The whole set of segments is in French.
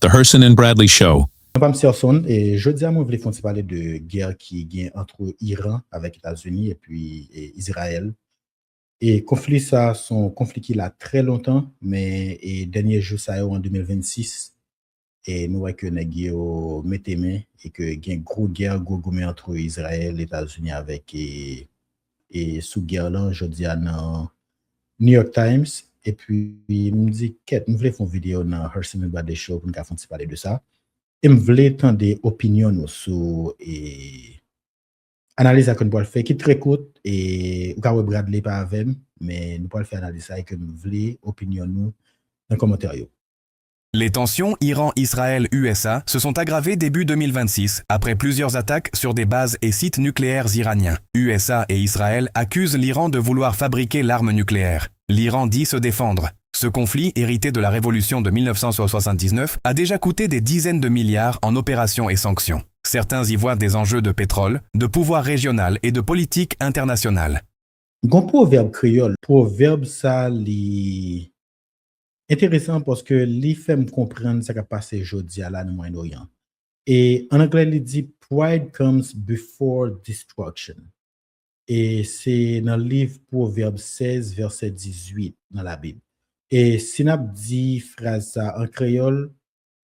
The Herson and Bradley Show. Je suis et jeudi, je voulais parler de guerre qui gagne entre Iran avec les États-Unis et puis Israël. Et conflit ça, son conflit qui a très longtemps, mais et dernier jour ça est en 2026 et nous voyons que nous mettons main et que il y a une grosse guerre entre Israël et les États-Unis avec et sous guerre là, je dis dans New York Times et puis me dit qu'est nous voulons faire une vidéo dans Herson and Bradley Show pour nous parler de ça. Et me voulais entendre des opinions sur et analyse à qu'on peut le faire qui est très courte et ou ka Bradley pas avec mais nous pas le faire analyse ça et que nous voulons opinion nous dans commentaire yo. Les tensions Iran-Israël-USA se sont aggravées début 2026 après plusieurs attaques sur des bases et sites nucléaires iraniens. USA et Israël accusent l'Iran de vouloir fabriquer l'arme nucléaire. L'Iran dit se défendre. Ce conflit, hérité de la révolution de 1979, a déjà coûté des dizaines de milliards en opérations et sanctions. Certains y voient des enjeux de pétrole, de pouvoir régional et de politique internationale. Gon proverbe créole, proverbe ça li intéressant parce que li fait me comprendre ça qui passé aujourd'hui à la Moyen-Orient. Et en anglais il dit pride comes before destruction. Et c'est dans le livre Proverbe 16 verset 18 dans la Bible. Et si n'a dit phrase ça en créole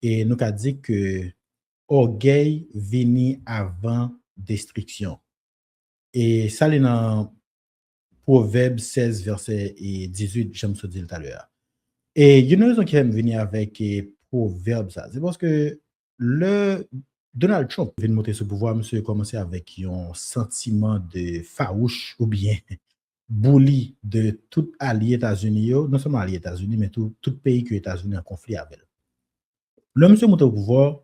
et nous a dit que orgueil vini avant destruction. Et ça c'est dans Proverbe 16 verset 18 j'aime ça dire tout à l'heure. Et il y a une raison qui aime venir avec proverbe ça, c'est parce que le Donald Trump vient de monter ce pouvoir, monsieur a commencé avec un sentiment de farouche ou bien bully de tout allié États-Unis, non seulement allié États-Unis, mais tout pays que les États-Unis en conflit avec. Le monsieur monte au pouvoir,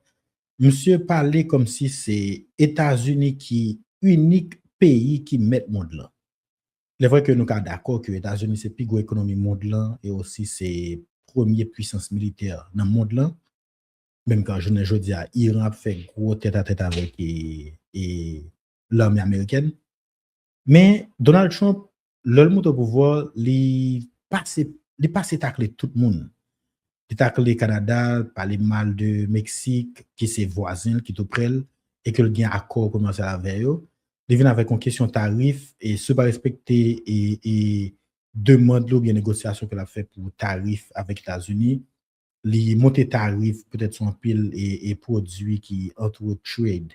monsieur parlait comme si c'est États-Unis qui unique pays qui met le monde là. C'est vrai que nous sommes d'accord que les États-Unis c'est plus grosse économie monde là et aussi c'est première puissance militaire dans le monde là. Même quand je dis à Iran a fait gros tête à tête avec l'armée américaine. Mais Donald Trump, le monte au pouvoir, il passe tacler tout le monde. Il tacle le Canada, parler mal de Mexique, qui c'est voisin, qui tout près, et que le gain accord commercial avec eux. Il vient avec une question tarif et ce pas respecter et demande ou bien négociation que l'a fait pour tarif avec les États-Unis. Les montées tarifs peut-être sont pile et produits qui entre trade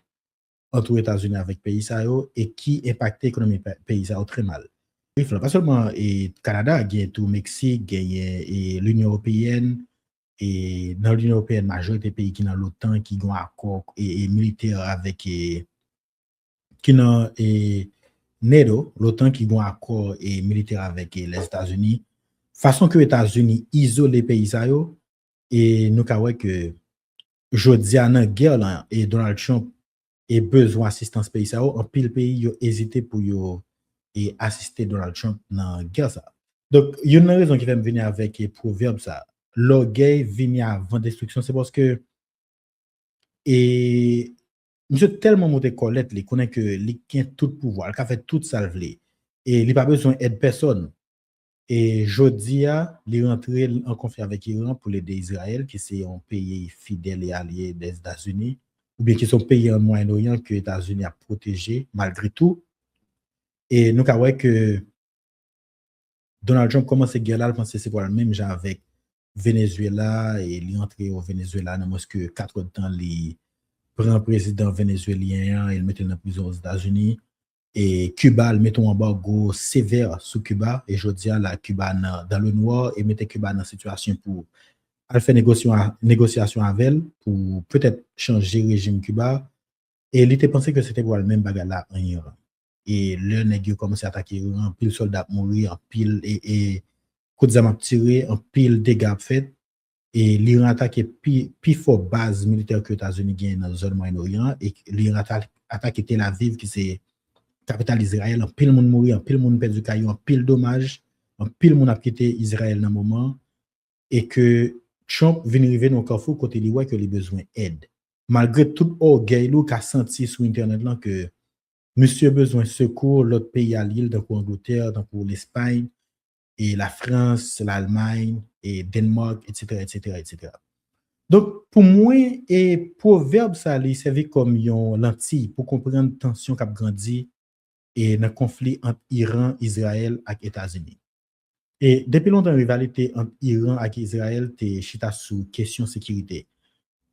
entre États-Unis avec pays ça et qui impactent l'économie pays ça très mal. Pas seulement et Canada, il y a tout Mexique, il y a l'Union européenne et dans l'Union européenne majorité pays qui dans l'OTAN qui ont accord et militaire avec qui dans NATO, l'OTAN qui ont accord et militaire avec les États-Unis. Façon que les États-Unis isolent les pays ça et nous avons que jodi a nan guerre là et Donald Trump a besoin d'assistance pays ça en pile pays yo hésité pour yo et assister Donald Trump dans guerre ça. Donc il y a une raison qui fait me venir avec le proverbe ça. L'orgueil vient avant destruction, c'est parce que et monsieur tellement monté colette, il connaît que il a tout pouvoir, il a fait tout ça et il pas besoin d'aide personne. Et Jodia, il est rentré en conflit avec l'Iran pour l'aider Israël, qui c'est un pays fidèle et allié des États-Unis, ou bien qui sont pays en Moyen-Orient que les États-Unis a protégé malgré tout. Et nous avons que Donald Trump commence à guerre là, je pense que c'est pour le même genre avec Venezuela, et il est entré au Venezuela dans moins que 4 ans de temps, il prend un président vénézuélien et il met en prison aux États-Unis. Et Cuba, le mettons embargo sévère sur Cuba. Et je dis à la Cuba dans le noir et mettez Cuba dans une situation pour faire négociation avec elle pour peut-être changer le régime Cuba. Et il était pensé que c'était pour le même bagarre là en Iran. Et le nègre commencé à attaquer l'Iran, pile soldats mourir, en pile et coup de zam tiré, en pile dégâts faits. Et l'Iran attaqué plus fort base militaire que les États-Unis gagnent dans la zone Moyen-Orient. Et l'Iran attaqué Tel Aviv qui c'est capitale Israël, en pile monde mourir, en pile monde perdu caillou, en pile dommage, en pile monde a quitté Israël dans le moment et que Trump vient arriver dans Carrefour côté li ouais que les besoin aide. Malgré tout orgueil lou qu'a senti sur internet là que monsieur besoin secours l'autre pays allié dans l'Angleterre, dans l'Espagne et la France, l'Allemagne et Danemark etc. Donc, pour moi, et proverbe ça, il servait comme une lentille pour comprendre la tension qui a grandi et dans le conflit entre Iran, Israël et États-Unis. Et depuis longtemps, la rivalité entre Iran et Israël est chita sous question sécurité.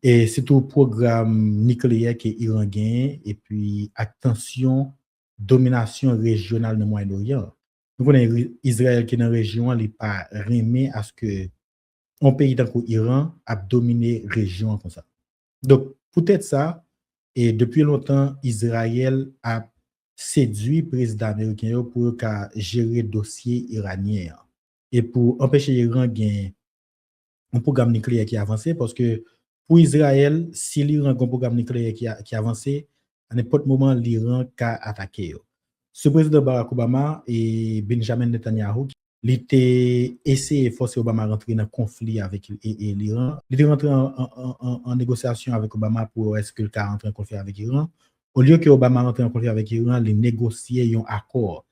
Et c'est tout programme nucléaire que l'Iran gagne et puis attention, domination régionale dans le Moyen-Orient. Nous connaissons Israël qui est dans la région, il n'est pas remis à ce que un pays tant qu'Iran a dominé la région comme ça. Donc, peut-être ça, et depuis longtemps, Israël a séduit le président américain pour gérer le dossier iranien et pour empêcher l'Iran de gagner un programme nucléaire qui a avancé parce que pour Israël, si l'Iran a un programme nucléaire qui a avancé, à n'importe moment, l'Iran a attaqué. Ce président Barack Obama et Benjamin Netanyahu, il était essayé de forcer Obama à rentrer dans un conflit avec l'Iran. Il était rentré en négociation avec Obama pour est-ce que le cas rentre en conflit avec l'Iran. Au lieu que Obama rentre en conflit avec l'Iran, il négociait un accord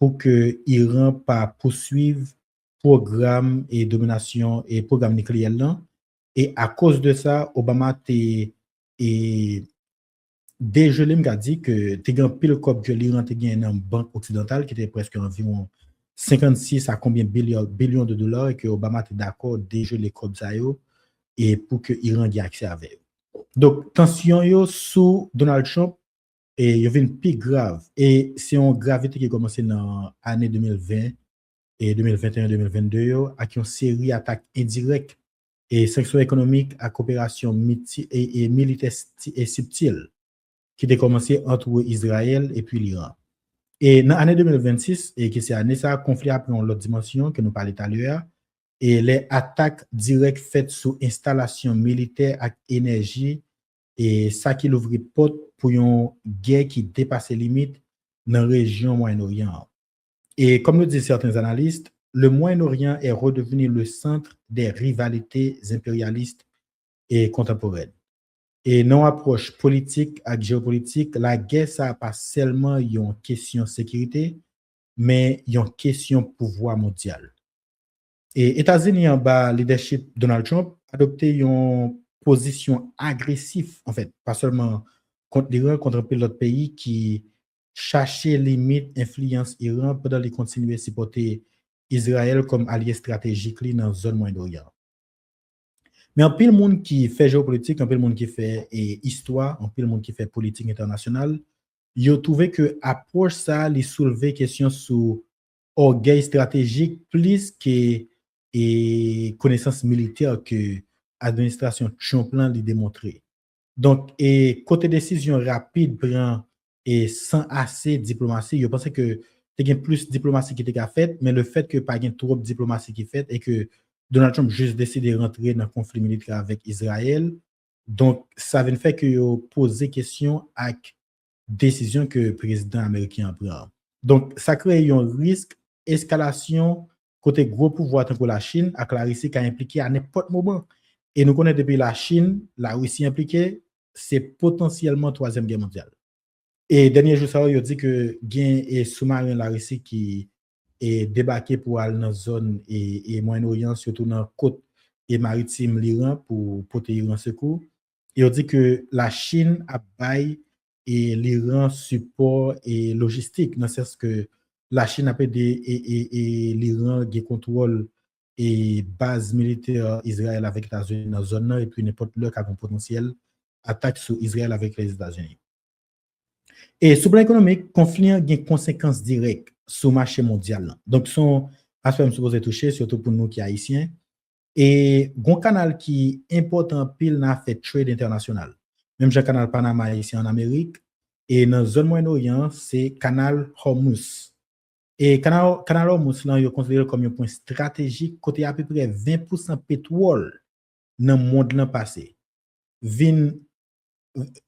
pour que l'Iran pas poursuive programme et domination et programme nucléaire là. Et à cause de ça, Obama t'est dégelé, m'a dit que t'es gagné pile comme que l'Iran t'es gagné dans une banque occidentale qui était presque environ 56 à combien billions de dollars et que Obama était d'accord dégeler comme ça et pour que l'Iran ait accès à eux. Donc, tension yo sous Donald Trump et il y avait une plus grave. Et c'est une gravité qui a commencé dans l'année 2020 et 2021-2022 avec une série d'attaques indirectes et sanctions économiques à coopération et militaire et subtile qui a commencé entre Israël et puis l'Iran. Et dans l'année 2026, et qui c'est année ça, conflit a pris l'autre dimension que nous parlons tout à l'heure, et les attaques directes faites sous installation militaire et énergie, et ça qui l'ouvre porte pour une guerre qui dépasse les limites dans la région Moyen-Orient. Et comme le disent certains analystes, le Moyen-Orient est redevenu le centre des rivalités impérialistes et contemporaines. Et non approche politique et géopolitique, la guerre, ça pas seulement une question de sécurité, mais une question de pouvoir mondial. Et États-Unis, en bas, leadership Donald Trump, adopté une position agressive, en fait, pas seulement contre l'Iran, contre l'autre pays qui cherchait limite influence Iran pendant les continuer à supporter Israël comme allié stratégique dans la zone Moyen-Orient. Mais en pile monde qui fait géopolitique, en pile monde qui fait histoire, en pile monde qui fait politique internationale, il a trouvé que approche ça, il soulevait question sur orgueil stratégique plus que connaissance militaire que l'administration Trump l'a démontré. Donc, et côté décision rapide prend et sans assez diplomatie, je pense que il y a plus de diplomatie qui était faite, mais le fait que pas trop de diplomatie qui est faite et que Donald Trump juste décidé de rentrer dans le conflit militaire avec Israël, donc ça vient faire que poser question avec décision que le président américain prend. Donc, ça crée un risque escalation côté gros pouvoir tant que la Chine, avec la Russie qui a impliqué à n'importe moment. Et nous connaissons depuis la Chine, la Russie impliquée, c'est potentiellement troisième guerre mondiale. Et dernier jour, ça, il a dit que gain et sous-marin la Russie qui est débarqué pour aller dans la zone et Moyen-Orient, surtout dans la côte et maritime l'Iran pour porter l'Iran secours. Il a dit que la Chine a baillé et l'Iran support et logistique, dans le sens que la Chine a aidé et l'Iran qui contrôle et base militaire Israël avec les États-Unis dans la zone et puis n'importe qui a un potentiel attaque sur Israël avec les États-Unis. Et sur le plan économique, le conflit a des conséquences directes sur le marché mondial. Donc, son aspect supposé toucher, surtout pour nous qui sommes haïtiens. Et un canal qui est important pile dans fait trade international. Même le canal Panama ici en Amérique. Et dans la zone Moyen-Orient, c'est canal Hormuz. Et canal Hormuz, là, il est considéré comme un point stratégique, côté à peu près 20% pétrole dans le monde passé.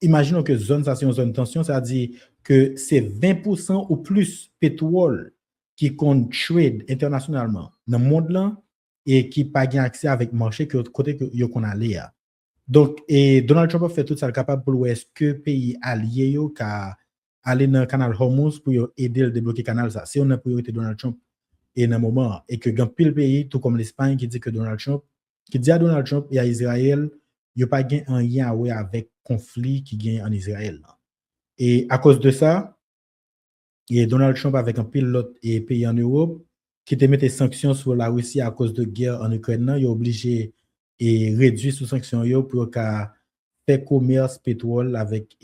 Imaginons que zone ça c'est une zone de tension, ça veut dire que c'est 20% ou plus pétrole qui compte trade internationalement dans le monde là et qui pas gain accès avec marché que côté que yo qu'on aller. Donc et Donald Trump a fait tout ça capable pour est-ce que pays alliés yo ka aller dans le canal Hormuz pour aider à débloquer canal ça. C'est une priorité Donald Trump et dans moment et que grand pile pays tout comme l'Espagne qui dit que Donald Trump qui dit à Donald Trump et à Israël il n'y a pas un lien avec conflit qui gagne en Israël. Et à cause de ça, il y a Donald Trump avec un pilote et pays en Europe qui te met des sanctions sur la Russie à cause de guerre en Ukraine. Il est obligé de réduire sous sanctions pour faire commerce pétrole avec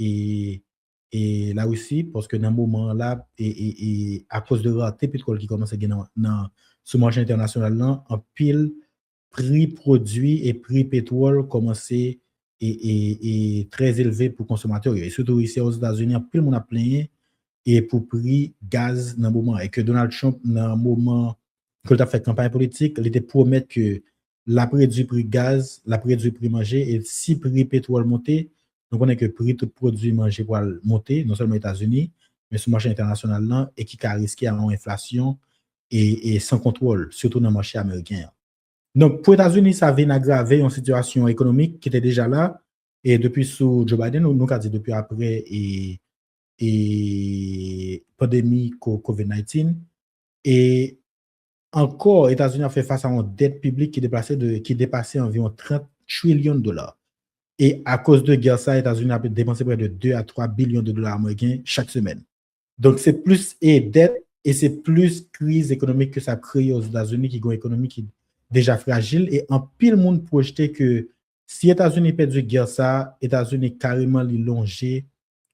la Russie parce que dans ce moment-là, à cause de la pétrole qui commence à gagner dans ce marché international, en pile prix produits et prix pétrole commençaient et très élevé pour consommateurs. Et surtout ici aux États-Unis, plus le monde a plaigné et pour prix gaz dans le moment. Et que Donald Trump, dans le moment que il a fait campagne politique, il était promettre que l'après du prix gaz, l'après du prix manger, et si prix pétrole montait, donc on est que prix tout produit manger pour monter, non seulement aux États-Unis, mais sur le marché international là, et qui a risqué à une inflation et sans contrôle, surtout dans le marché américain. Donc, pour les États-Unis, ça vient aggraver une situation économique qui était déjà là, et depuis sous Joe Biden, nous avons dit depuis après, et pandémie COVID-19. Et encore, les États-Unis ont fait face à une dette publique qui dépassait environ 30 trillions de dollars. Et à cause de guerre, ça, les États-Unis ont dépensé près de 2 à 3 billions de dollars américains chaque semaine. Donc, c'est plus dette et c'est plus crise économique que ça crée aux États-Unis, qui ont une économie qui est déjà fragile. Et en pile monde projetait que si les États-Unis perdent la guerre, ça, les États-Unis carrément longer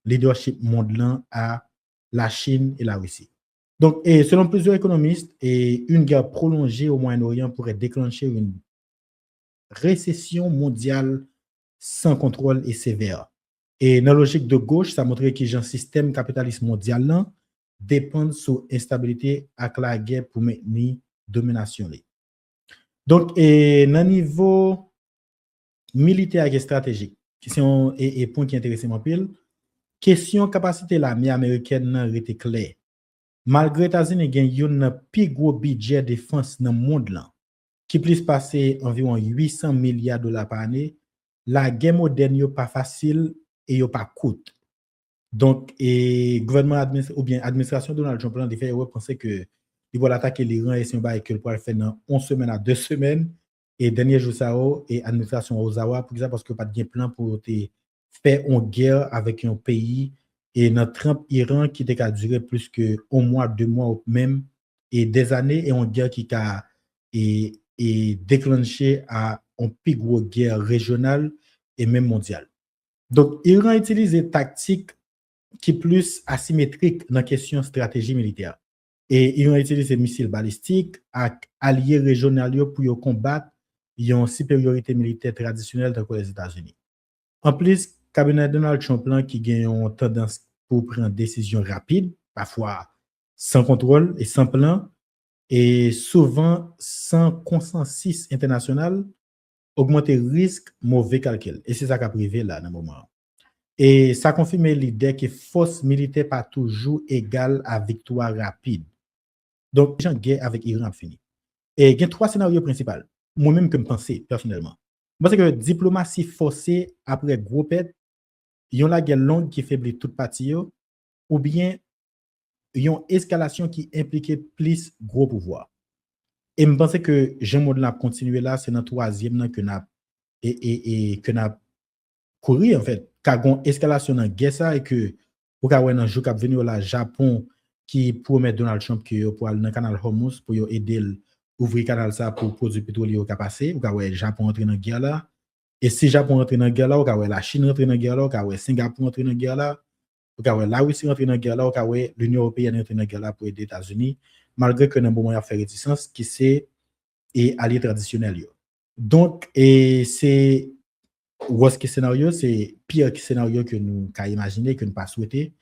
leadership mondial à la Chine et la Russie. Donc, et selon plusieurs économistes, une guerre prolongée au Moyen-Orient pourrait déclencher une récession mondiale sans contrôle et sévère. Et dans la logique de gauche, ça montrait que le système capitaliste mondial dépend sur l'instabilité avec la guerre pour maintenir domination. Donc, et dans le niveau militaire et stratégique, question et point qui intéresse mon pile, question capacité l'armée américaine était claire. Malgré États-Unis gagne un plus gros budget défense dans le monde là, qui plus passer environ 800 milliards de dollars par année, la guerre moderne n'est pas facile et n'est pas coûte. Donc, et gouvernement ou bien administration Donald Trump a fait penser que il va attaquer l'Iran et si on va que le pouvoir faire dans 11 semaines à 2 semaines et dernier jour ça et administration Ozawa pour ça parce que pas de plan pour faire une guerre avec un pays et notre Trump Iran qui a duré plus que 1 mois, 2 mois ou même et des années et une guerre qui a et déclenché à une plus grosse guerre régionale et même mondiale. Donc Iran utilise des tactiques qui plus asymétriques dans la question stratégie militaire. Et ils ont utilisé des missiles balistiques avec alliés régionaux pour combattre une supériorité militaire traditionnelle dans les États-Unis. En plus, le cabinet Donald Trump qui a une tendance pour prendre des décisions rapides, parfois sans contrôle et sans plan, et souvent sans consensus international, augmenter le risque, mauvais calcul. Et c'est ça qui a privé là dans le moment. Et ça confirme l'idée que force militaire pas toujours égale à victoire rapide. Donc, j'ai une guerre avec l'Iran fini. Et il y a 3 scénarios principaux. Moi-même, que je pense personnellement. Moi, c'est que diplomatie forcée après gros pète, il y a la guerre longue qui faiblit toute partie, ou bien il y a une escalation qui implique plus gros pouvoir. Et je pense que j'aime la continuer là, c'est dans le 3e que n'a que n'a couru en fait. Car une escalation dans guerre ça et que au cas où un jour cap venir là Japon qui promet Donald Trump que pour aller dans le canal Hormuz pour aider ouvrir canal ça pour produire pétrole au cas passé, au cas où Japon entre dans guerre là. Et si Japon entre dans guerre là, au cas où la Chine entre dans guerre là, au cas où Singapour entre dans guerre là, au cas où la Russie entre dans guerre là, au cas où l'Union européenne entre dans guerre là pour aider les États-Unis, malgré que dans bon moment faire réticence qui c'est et allié traditionnel yo. Donc et c'est worst case scénario, c'est pire scénario que nous avons imaginé, que nous pas souhaité.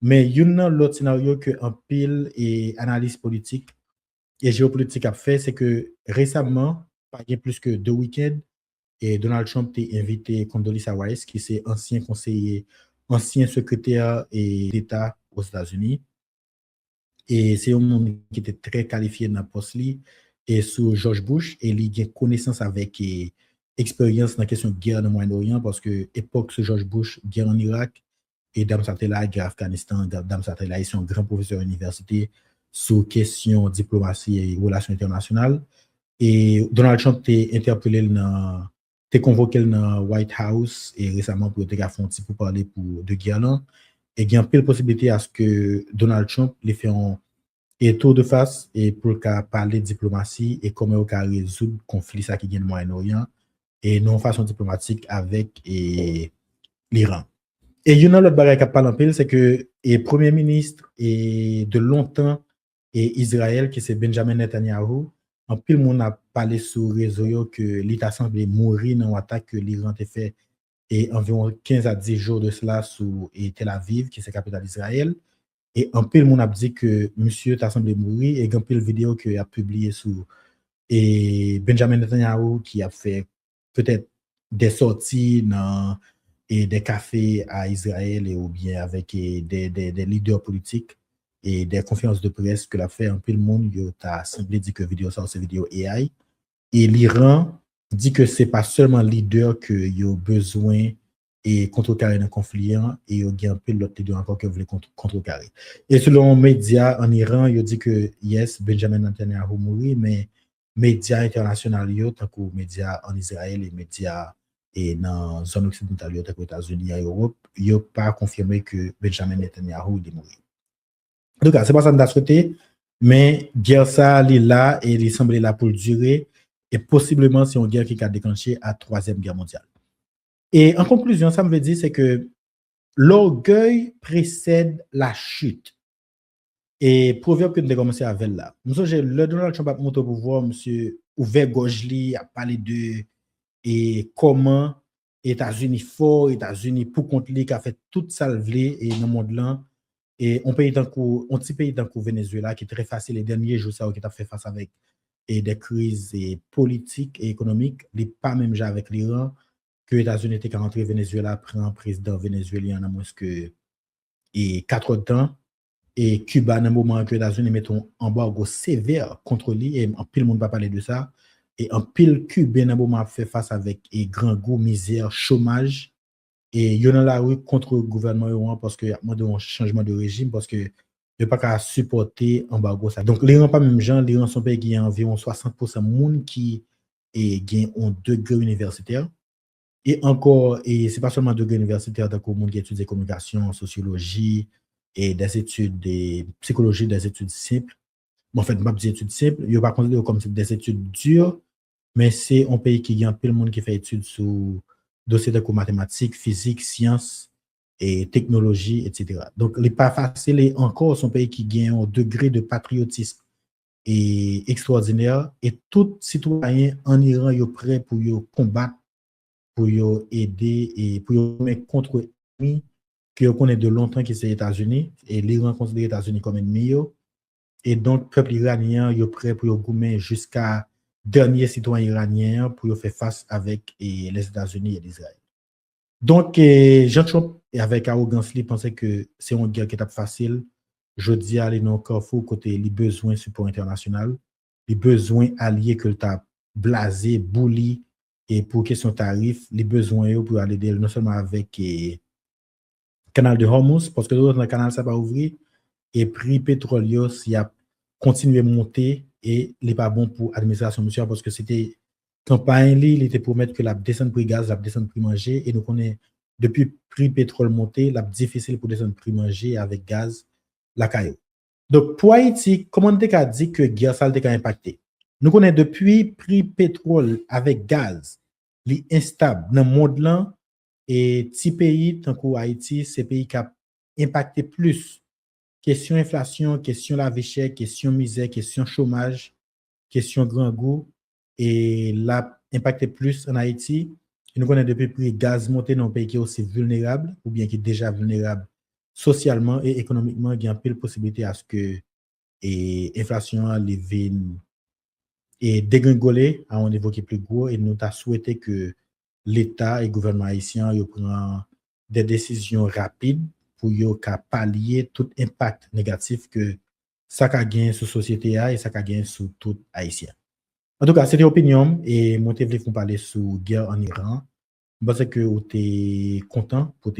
Mais il y a l'autre scénario que un pile et analyse politique et géopolitique a fait, c'est que récemment, pas plus que 2 week-ends, et Donald Trump a invité Condoleezza Rice, qui est ancien conseiller, ancien secrétaire d'État aux États-Unis. Et c'est un monde qui était très qualifié dans le poste et sous George Bush, et il a connaissance avec expérience dans la question de guerre dans le Moyen-Orient, parce que l'époque de George Bush, guerre en Irak, et Dame Satella, guerre en Afghanistan, Dame Satella, ils sont grands professeurs à l'université sur question diplomatie et relations internationales. Et Donald Trump a interpellé dans t'es convoqué dans White House et récemment pour te faire un petit peu parler pour de guerre là. Et il y a une possibilité à ce que Donald Trump les fait un tour de face et pour parler de diplomatie et comment on peut résoudre le conflit ça qui vient au Moyen-Orient et non façon diplomatique avec l'Iran. Et il y a une autre barrière qui parle en pile, c'est que le premier ministre et de longtemps et Israël, qui c'est Benjamin Netanyahu, en pile monde a parlé sur le réseau que l'État semblait mourir dans l'attaque que l'Iran a fait et environ 15 à 10 jours de cela sur Tel Aviv, qui est la capitale d'Israël. Et en pile monde a dit que monsieur t'a semblé mourir et en pile vidéo qu'il a publié sur et Benjamin Netanyahu qui a fait peut-être des sorties dans et des cafés à Israël et ou bien avec des leaders politiques et des conférences de presse que l'a fait un peu le monde, il a semblé dire que vidéo ça c'est vidéo AI et l'Iran dit que c'est pas seulement leader que il a besoin et contrecarrer un conflit et il y a un peu l'autre leader encore que voulait contrecarrer. Et selon les médias en Iran, il dit que yes, Benjamin Netanyahu mourit, mais médias internationaux, tant que médias en Israël et médias et dans la zone occidentale, tant qu'aux États-Unis et Europe, ils n'ont pas confirmé que Benjamin Netanyahu est mort. En tout cas, ce n'est pas ça que je souhaité, mais guerre ça, il est là et il semble là pour durer et possiblement c'est une guerre qui a déclenché à la Troisième Guerre mondiale. Et en conclusion, ça me veut dire c'est que l'orgueil précède la chute. Et proverbe que nous avons commencé avec là. Nous avons le Donald Trump a monté au pouvoir, monsieur ouvert Gojli a parlé de et comment États-Unis fort, États-Unis pour contre lui qui a fait toute ça et dans le monde là et on petit pays tant que Venezuela qui est très facile les derniers jours ça qui a fait face avec et des crises et politiques et économiques, les pas même déjà avec l'Iran que États-Unis étaient rentré Venezuela prend un président vénézuélien en moins que et 4 temps. Et Cuba, dans un moment que les États-Unis mettent un embargo sévère contre lui, et en pile le monde va parler de ça, et en pile Cuba, dans un moment fait face avec un grand goût, misère, chômage, et il y a dans la rue contre le gouvernement iranien parce qu'il y a un changement de régime, parce que ne pas qu'à supporter l'embargo. Donc, l'Iran, pas même gens, l'Iran, son pays qui a environ 60% de monde qui gagne un degré universitaire. Et encore, et ce n'est pas seulement degré universitaire, donc le monde qui étudie communication, sociologie, et des études de psychologie, des études simples. En fait, pas des études simples, il ne pas considéré comme des études dures, mais c'est un pays qui a peu de monde qui fait études sur dossiers de mathématiques, physique, sciences et technologie, etc. Donc, il n'est pas facile et encore son pays qui gagne un degré de patriotisme et extraordinaire et tout citoyen en Iran est prêt pour combattre, pour aider et pour mettre contre ennemi que connaît de longtemps que c'est les États-Unis et l'Iran considère les États-Unis comme ennemi et donc le peuple iranien est prêt pour gommer jusqu'à dernier citoyen iranien pour faire face avec les États-Unis et l'Israël. Donc Jean Trump avec arrogance il pensait que c'est une guerre qui est facile. Je dis à non Carrefour côté les besoins support international, les besoins alliés que le t'a blasé, bouli et pour question tarif, les besoins pour aller non seulement avec canal de Hormuz, parce que dans le canal, ça va ouvrir, et prix pétrolier, s'il a continué à monter, et il n'est pas bon pour l'administration, monsieur, parce que c'était campagne, il était pour mettre que la descente prix gaz, la descente prix manger, et nous connaissons, depuis prix pétrole monté, la difficile pour descendre prix manger avec gaz, la caillou. Donc, pour Haïti, comment on a dit que guerre ça a impacté? Nous connaissons depuis prix pétrole avec gaz, les instable dans le monde là, et petit pays, tant que Haïti, c'est pays qui a impacté plus. Question inflation, question la vie chère, question misère, question chômage, question grand goût. Et l'a impacté plus en Haïti. Et nous connaissons depuis prix gaz monté dans un pays qui est aussi vulnérable, ou bien qui est déjà vulnérable socialement et économiquement, il y a une pile possibilité à ce que l'inflation et dégringoler à un niveau qui est plus gros. Et nous avons souhaité que l'État et le gouvernement haïtien prennent des décisions rapides pour pallier tout impact négatif que ça a gagné sur la société et ça a gagné sur tout haïtien. En tout cas, c'est une opinion et moi, je voulais vous parler sur la guerre en Iran. Je pense que vous êtes content pour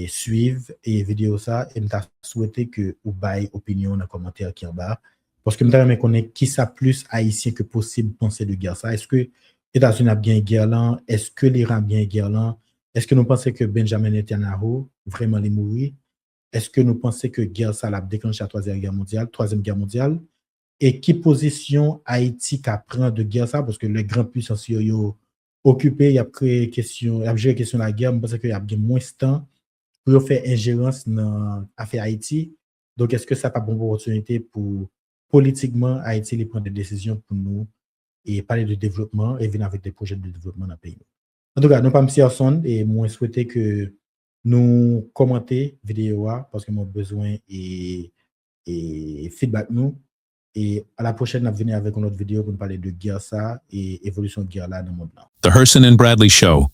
suivre et vidéo ça et je souhaité que vous baillez opinion dans les commentaires qui en bas. Parce que je me connais qui ça plus haïtien que possible penser de guerre ça. Est-ce que États-Unis a bien guerre là, est-ce que l'Iran a bien guerre là? Est-ce que nous pensons que Benjamin Netanyahu vraiment est mort? Est-ce que nous pensons que guerre ça l'a déclenché la Troisième Guerre mondiale? Et qui position Haïti qu'a prend de guerre ça? Parce que les grandes puissances yo occupé, il a créé question, il a géré question de la guerre, je pense qu'il y a bien moins de temps pour faire ingérence dans l'affaire Haïti. Donc, est-ce que ça n'a pas bonne opportunité pour politiquement Haïti les prendre des décisions pour nous et parler de développement et venir avec des projets de développement dans le pays? En tout cas, nous pas M. Arson et moi souhaiter que nous commenter vidéo parce que mon besoin et feedback nous. Et à la prochaine, nous venir avec une autre vidéo pour nous parler de guerre ça et évolution de guerre là dans le monde. The Herson and Bradley Show.